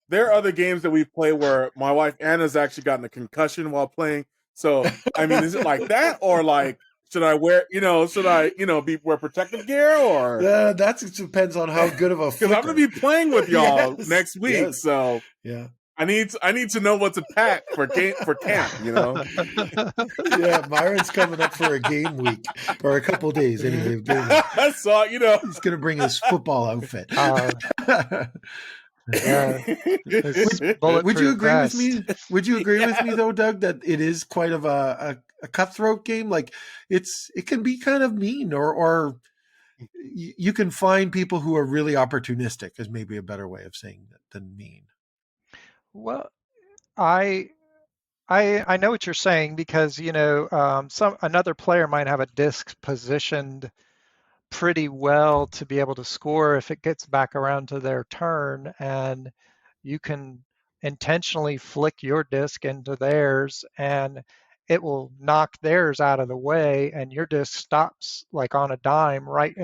S1: there are other games that we've played where my wife Anna's actually gotten a concussion while playing. So I mean, is it like that, or like should I wear, be wear protective gear, or
S2: That depends on how good of a
S1: because I'm
S2: flicker.
S1: gonna be playing with y'all
S2: Yes,
S1: next week,
S2: yes,
S1: so
S2: yeah.
S1: I need to know what to pack for camp.
S2: Yeah, Myron's coming up for a game week or a couple days anyway. Of gaming.
S1: So
S2: He's gonna bring his football outfit.
S3: Yeah, his
S2: Would you
S3: bulletproof
S2: agree with
S3: vest.
S2: me? Would you agree with me
S1: Yes.
S2: though, Doug, that it is quite of a cutthroat game? Like it can be kind of mean, or you can find people who are really opportunistic, is maybe a better way of saying that than mean.
S3: Well, I I know what you're saying because some another player might have a disc positioned pretty well to be able to score if it gets back around to their turn, and you can intentionally flick your disc into theirs, and it will knock theirs out of the way, and your disc stops like on a dime right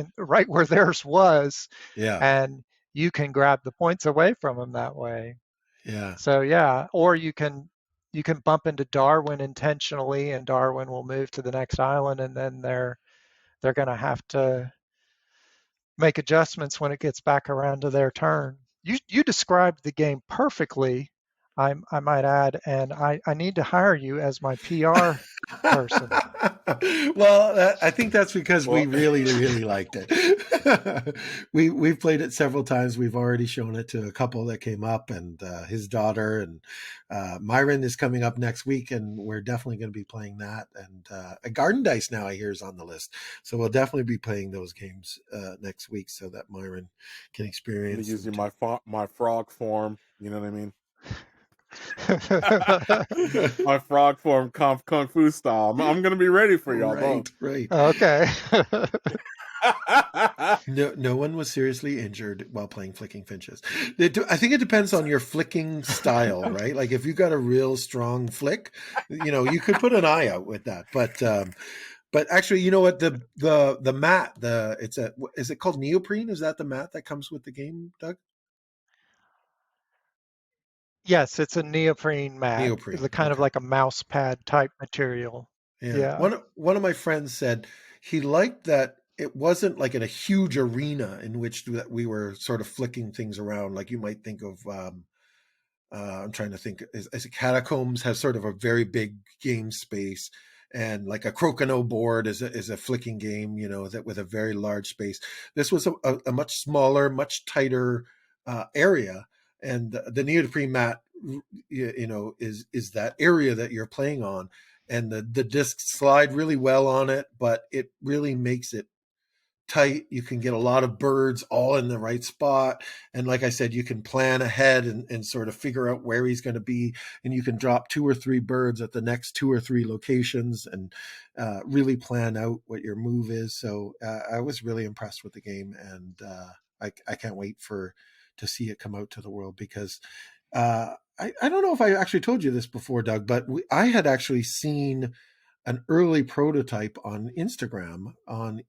S3: where theirs was,
S2: Yeah,
S3: and you can grab the points away from them that way.
S2: yeah.
S3: So yeah, or you can bump into Darwin intentionally, and Darwin will move to the next island, and then they're going to have to make adjustments when it gets back around to their turn. You described the game perfectly, I might add, and I need to hire you as my PR person.
S2: Well, I think that's because we
S1: Well,
S2: really, really liked it. We've played it several times. We've already shown it to a couple that came up, and his daughter, and Myron is coming up next week, and we're definitely going to be playing that. And a Garden Dice now I hear is on the list, so we'll definitely be playing those games next week, so that Myron can
S1: I'll be
S2: experience them
S1: using
S2: too.
S1: my frog form. You know what I mean? My frog form kung fu style. I'm gonna be ready for y'all both.
S2: Right, right.
S3: Okay.
S2: No one was seriously injured while playing Flicking Finches. I think it depends on your flicking style, right? Like if you got a real strong flick, you could put an eye out with that. But actually, you know what? The mat, is it called neoprene? Is that the mat that comes with the game, Doug?
S3: Yes, it's a neoprene mat,
S2: Neoprene.
S3: the kind of
S2: Okay.
S3: like a mouse pad type material.
S2: Yeah.
S3: Yeah.
S2: One of my friends said he liked that it wasn't like in a huge arena in which that we were sort of flicking things around, like you might think of. I'm trying to think. As Catacombs has sort of a very big game space, and like a Crokinole board is a flicking game, that with a very large space. This was a much smaller, much tighter area, and the neoprene mat, is that area that you're playing on, and the discs slide really well on it, but it really makes it tight. You can get a lot of birds all in the right spot. And like I said, you can plan ahead and sort of figure out where he's going to be. And you can drop 2 or 3 birds at the next 2 or 3 locations and really plan out what your move is. So I was really impressed with the game. And I can't wait to see it come out to the world because I don't know if I actually told you this before, Doug, but I had actually seen an early prototype on Instagram on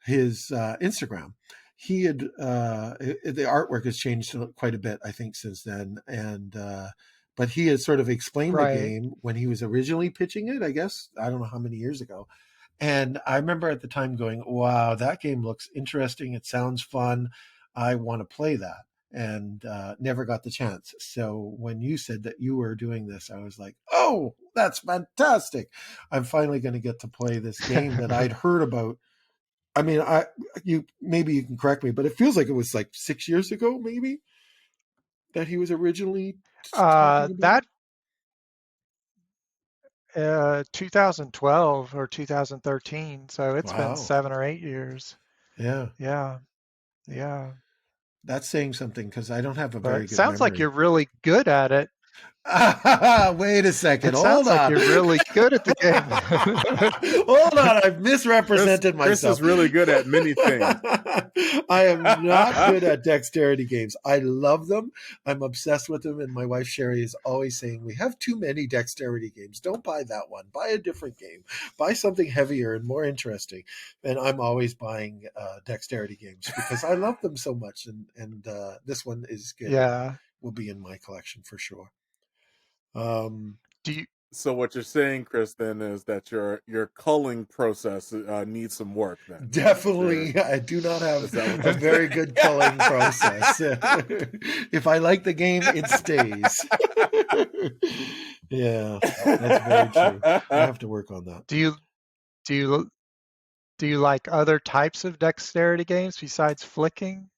S2: his Instagram. He had the artwork has changed quite a bit, I think, since then, and but he had sort of explained the
S3: Right.
S2: game when he was originally pitching it. I guess I don't know how many years ago, and I remember at the time going, "Wow, that game looks interesting. It sounds fun. I want to play that." And never got the chance. So when you said that you were doing this, I was like, "Oh, that's fantastic! I'm finally going to get to play this game that I'd heard about." I mean, maybe you can correct me, but it feels like it was like 6 years ago, maybe, that he was originally talking about it.
S3: That 2012 or 2013, so it's been
S2: Wow.
S3: 7 or 8 years.
S2: Yeah,
S3: Yeah, yeah.
S2: that's saying something because I don't have a very
S3: But
S2: good
S3: sounds like
S2: memory.
S3: you're really good at it.
S2: Wait a second.
S3: It
S2: Hold
S3: sounds like
S2: on.
S3: you're really good at the game.
S2: Hold on. I've misrepresented
S1: Chris
S2: myself.
S1: is really good at many things.
S2: I am not good at dexterity games. I love them. I'm obsessed with them. And my wife, Sherry, is always saying, we have too many dexterity games. Don't buy that one. Buy a different game. Buy something heavier and more interesting. And I'm always buying dexterity games because I love them so much. And this one is good.
S3: Yeah.
S2: Will be in my collection for sure.
S3: Do you
S1: So what you're saying, Chris, then is that your culling process needs some work. Then
S2: Definitely, I do not have
S1: Is that what
S2: a
S1: you're
S2: very good culling process. If I like the game, it stays. Yeah, that's very true. I have to work on that.
S3: do you like other types of dexterity games besides flicking? Like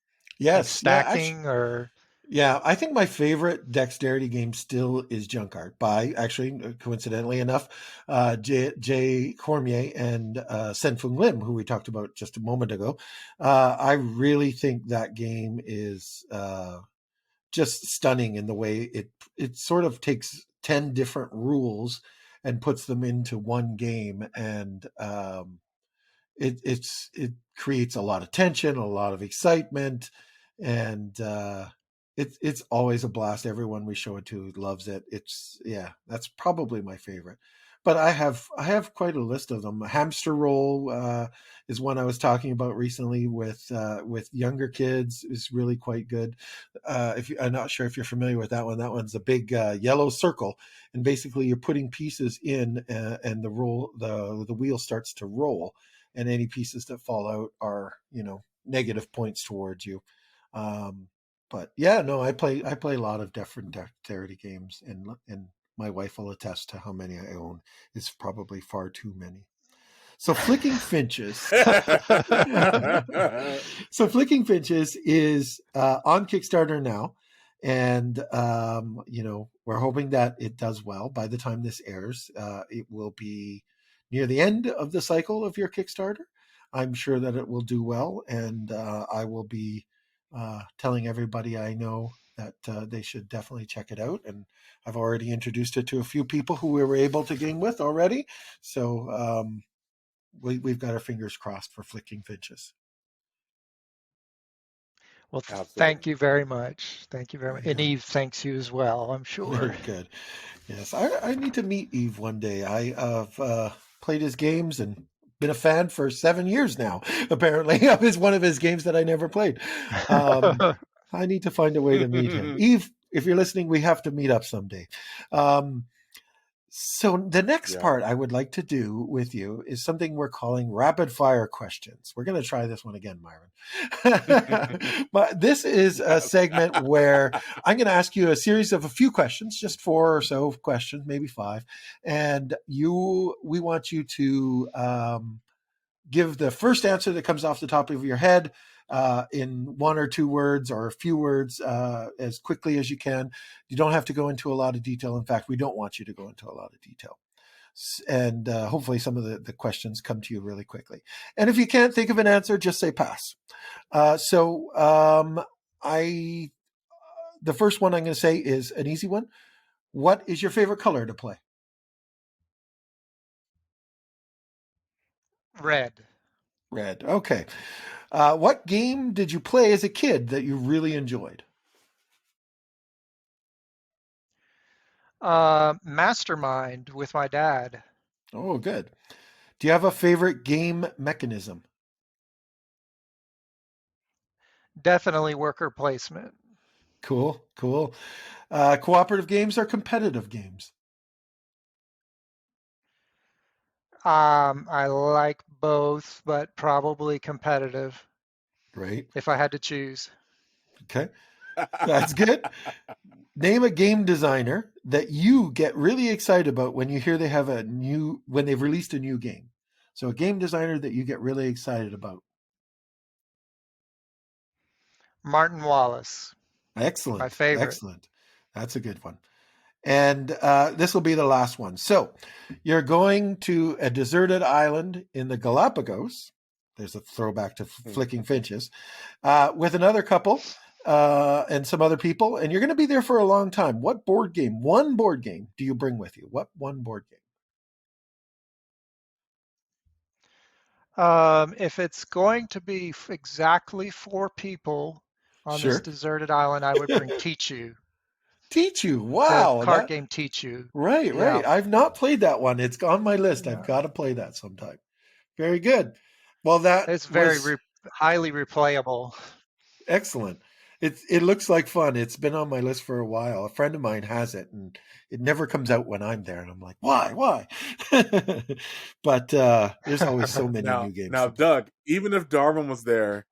S2: Yes, yeah, actually,
S3: stacking or
S2: yeah, I think my favorite dexterity game still is Junkard by actually, coincidentally enough, Jay Cormier and Sen-Fung Lim, who we talked about just a moment ago. I really think that game is just stunning in the way it sort of takes 10 different rules and puts them into one game, and it creates a lot of tension, a lot of excitement, and it's always a blast. Everyone we show it to loves it. That's probably my favorite. But I have quite a list of them. Hamster Roll is one I was talking about recently with younger kids. Is really quite good. I'm not sure if you're familiar with that one. That one's a big yellow circle, and basically you're putting pieces in, and the wheel starts to roll, and any pieces that fall out are negative points towards you. But yeah, no, I play a lot of different dexterity games, and my wife will attest to how many I own. It's probably far too many. So Flicking Finches. So Flicking Finches is on Kickstarter now, and we're hoping that it does well. By the time this airs, it will be near the end of the cycle of your Kickstarter. I'm sure that it will do well, and I will be telling everybody I know that they should definitely check it out. And I've already introduced it to a few people who we were able to game with already. So we've got our fingers crossed for Flicking Finches.
S3: well,
S1: Absolutely.
S3: thank you very much. Thank you very much. And
S2: Yeah.
S3: Eve thanks you as well, I'm sure.
S2: Good. Yes, I need to meet Eve one day. I have played his games and been a fan for 7 years now. Apparently, it's one of his games that I never played. I need to find a way to meet him. Eve, if you're listening, we have to meet up someday. So the next part I would like to do with you is something we're calling rapid fire questions. We're going to try this one again, Myron. But this is a segment where I'm going to ask you a series of a few questions, just 4 or so questions, maybe 5. And we want you to give the first answer that comes off the top of your head in 1 or 2 words or a few words as quickly as you can. You don't have to go into a lot of detail. In fact, we don't want you to go into a lot of detail. And hopefully some of the questions come to you really quickly. And if you can't think of an answer, just say pass. The first one I'm going to say is an easy one. What is your favorite color to play?
S3: Red.
S2: Red. Okay. What game did you play as a kid that you really enjoyed?
S3: Mastermind with my dad.
S2: Oh, good. Do you have a favorite game mechanism?
S3: Definitely worker placement.
S2: Cool. Cooperative games or competitive games?
S3: I like both, but probably competitive
S2: Great.
S3: if I had to choose.
S2: Okay. That's good. Name a game designer that you get really excited about when you hear when they've released a new game. So a game designer that you get really excited about.
S3: Martin Wallace.
S2: Excellent.
S3: My favorite.
S2: Excellent. That's a good one. And this will be the last one. So you're going to a deserted island in the Galapagos. There's a throwback to Flicking Finches. With another couple. and some other people, and you're going to be there for a long time. What one board game do you bring with you? What one board game?
S3: If it's going to be exactly 4 people on this
S2: Sure.
S3: deserted island, I would bring Tichu,
S2: Teach You.
S3: the
S2: Wow.
S3: card game Tichu.
S2: Right,
S3: Yeah,
S2: right. I've not played that one. It's on my list. I've
S3: yeah.
S2: got to play that sometime. Very good. Well, that
S3: It's very
S2: was
S3: highly replayable.
S2: excellent. It looks like fun. It's been on my list for a while. A friend of mine has it, and it never comes out when I'm there. And I'm like, why? But there's always so many new games.
S1: Now, Doug, even if Darwin was there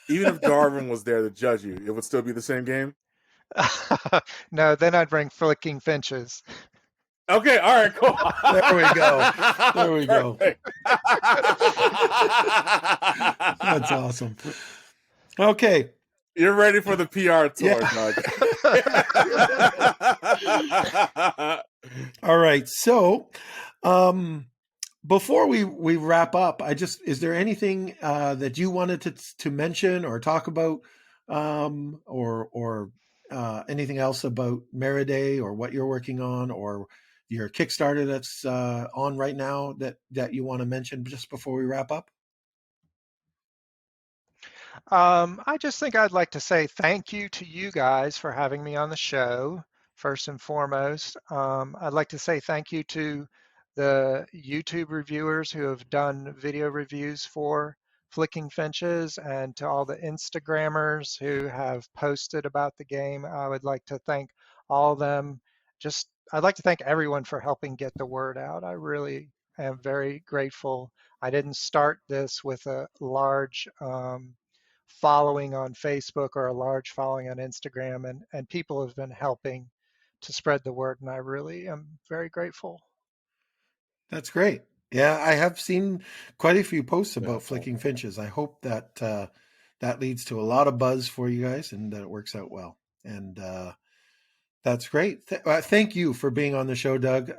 S1: to judge you, it would still be the same game.
S3: No, then I'd bring Flicking Finches.
S1: Okay, all right, cool.
S2: There we go. There we go. That's awesome. Okay.
S1: You're ready for the PR tour, Doug.
S2: All right. So, before we wrap up, is there anything that you wanted to mention or talk about, or anything else about Meriday or what you're working on or your Kickstarter that's on right now that you want to mention just before we wrap up?
S3: I just think I'd like to say thank you to you guys for having me on the show, first and foremost. I'd like to say thank you to the YouTube reviewers who have done video reviews for Flicking Finches and to all the Instagrammers who have posted about the game. I would like to thank all of them. I'd like to thank everyone for helping get the word out. I really am very grateful. I didn't start this with a large following on Facebook or a large following on Instagram, and people have been helping to spread the word, and I really am very grateful.
S2: That's great. Yeah, I have seen quite a few posts about Flicking Finches. I hope that that leads to a lot of buzz for you guys and that it works out well. And that's great. Thank you for being on the show, Doug.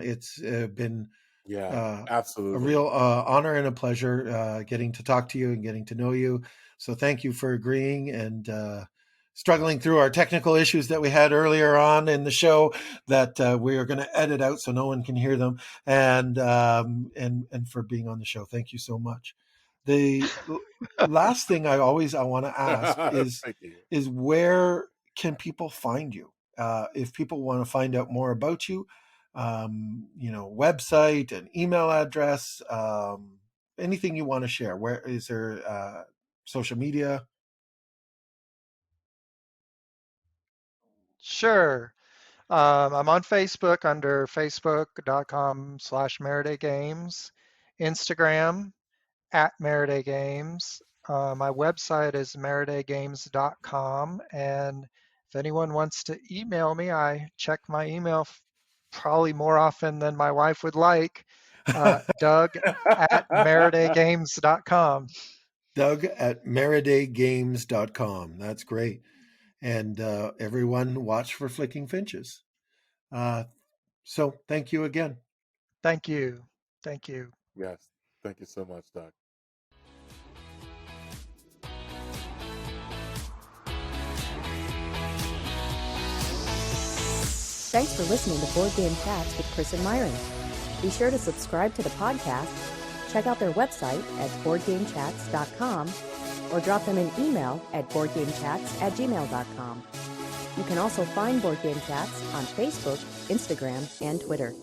S2: It's been
S1: absolutely
S2: a real honor and a pleasure getting to talk to you and getting to know you. So thank you for agreeing and struggling through our technical issues that we had earlier on in the show that we are going to edit out so no one can hear them, and for being on the show. Thank you so much. The last thing I want to ask is where can people find you? If people want to find out more about you, website, an email address, anything you want to share. Where is there social media?
S3: Sure. I'm on Facebook under facebook.com/MeridayGames, Instagram @MeridayGames. My website is meridaygames.com, and if anyone wants to email me, I check my email probably more often than my wife would like. Doug@meridaygames.com.
S2: Doug@meridaygames.com. That's great. And everyone watch for Flicking Finches. So thank you again.
S3: Thank you. Thank you.
S1: Yes. Thank you so much, Doug.
S4: Thanks for listening to Board Game Chats with Chris and Myron. Be sure to subscribe to the podcast, check out their website at boardgamechats.com, or drop them an email at boardgamechats@gmail.com. You can also find Board Game Chats on Facebook, Instagram, and Twitter.